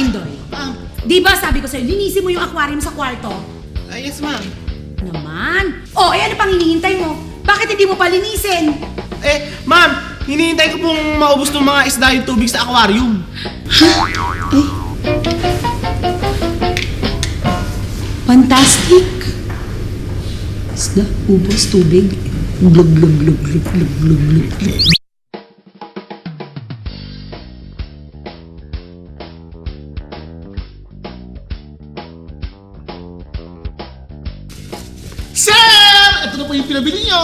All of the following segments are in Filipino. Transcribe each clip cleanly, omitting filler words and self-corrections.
Indoy. Ma'am. Di ba sabi ko sa'yo, linisin mo yung aquarium sa kwarto? Yes, ma'am. Naman? Oh, ano pang hinihintay mo? Bakit hindi mo pa linisin? Ma'am, hinihintay ko pong maubos ng mga isda yung tubig sa aquarium. Fantastic! Isda, ubos, tubig. Glug, glug, glug, glug, glug, glug, glug, glug. Sir! Ito na po yung pinabili nyo!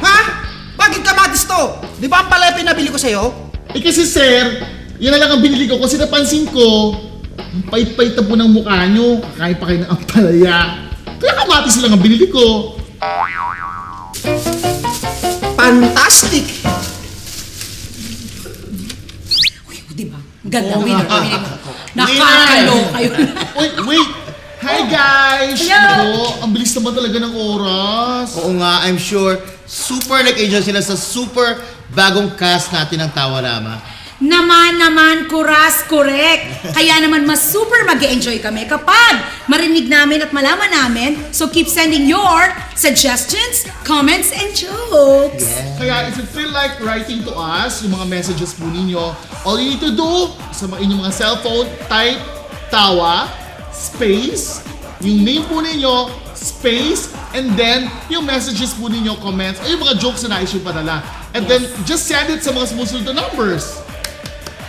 Ha? Bakit kamatis to? Di ba ang pala pinabili ko sa'yo? Kasi sir, yan na lang ang binili ko kasi napansin ko, ang pait-pait na po ng mukha nyo, kakain pa kayo ng ampalaya. Kaya kamatis lang ang binili ko. Fantastic! Uy, di ba? Ganda, winner, winner. Nakakaloka yun. Wait! Hi guys! Hello! Ang bilis naman talaga ng oras. Oo nga, I'm sure super nag-enjoy sila sa super bagong cast natin ng Tawa Rama. Naman, kuras, correct. Kaya naman mas super mag-enjoy kami kapag marinig namin at malaman namin. So keep sending your suggestions, comments, and jokes. Kaya if you feel like writing to us, yung mga messages po ninyo, all you need to do, sa inyong mga cellphone, type tawa, space, yung name po ninyo, space, and then yung messages po ninyo, comments, ay yung mga jokes na nais yung padala. And then just send it sa mga sumusunod na numbers.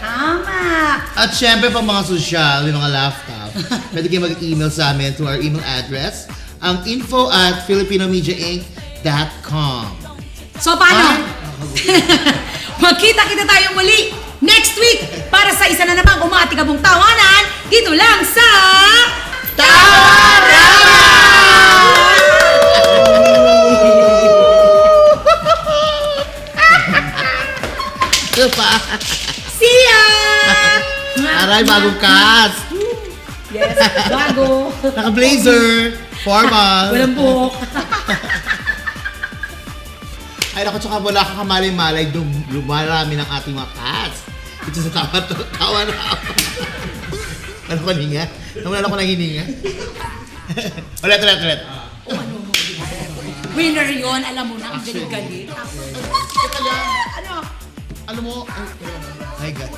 Tama. At syempre pang mga sosyal, yung mga laugh tap, pwede kayo mag-email sa amin to our email address, ang info@filipinoamediainc.com. So paano? Magkita-kita tayo muli next week para sa isa na namang umatikabong tawanan dito lang sa See ya! Aray, bagong cast! Yes, bago. Naka-blazer! Formal! Walang buhok. Ay, naku, tsaka wala kakamalay-malay, lumarami ng ating mga cats. Ito sa tawa na ako. Ano ko hininga? Namulan ako ng hininga. Ulit. Winner yun, alam mo na, ang galit-galit. Teka lang, Ano? alam mo, My God.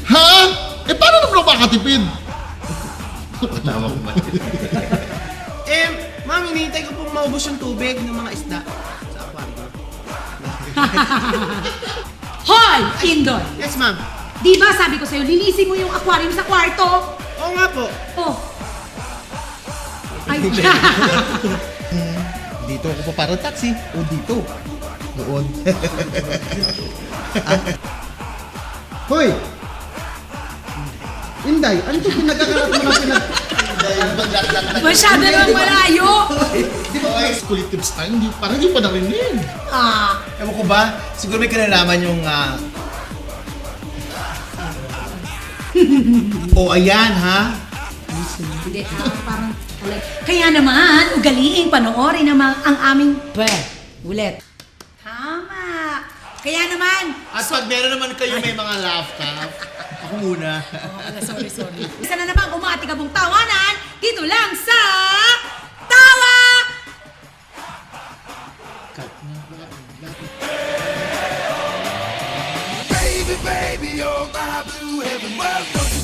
ha? Paano naman ako makatipid? Tama ko ba? Ma'am, hinihintay ko pong maubos yung tubig ng mga isda sa aquarium. Hoy, Indoy! Yes, ma'am. Di ba sabi ko sa'yo, linisin mo yung aquarium sa kwarto? Oo nga po. Oh. Ay, Dito ako pa parang taxi. O dito. Doon. Hoy! Inday, ano ito pinagkakalat mo na masyado naman malayo. Di ba guys, kulit tips tayo, parang hindi pa narinig. Ah, Ewan ko ba? Siguro may kinalaman yung... Oh, ayan ha? hindi, parang kaya naman, ugaliing panoorin naman ang aming ulit. Tama. Kaya naman, At pag meron naman kayo may mga laugh tap, ako muna. sorry. Isa na naman umatikabong tawanan dito lang sa Tawa! Baby, you're my blue heaven. Welcome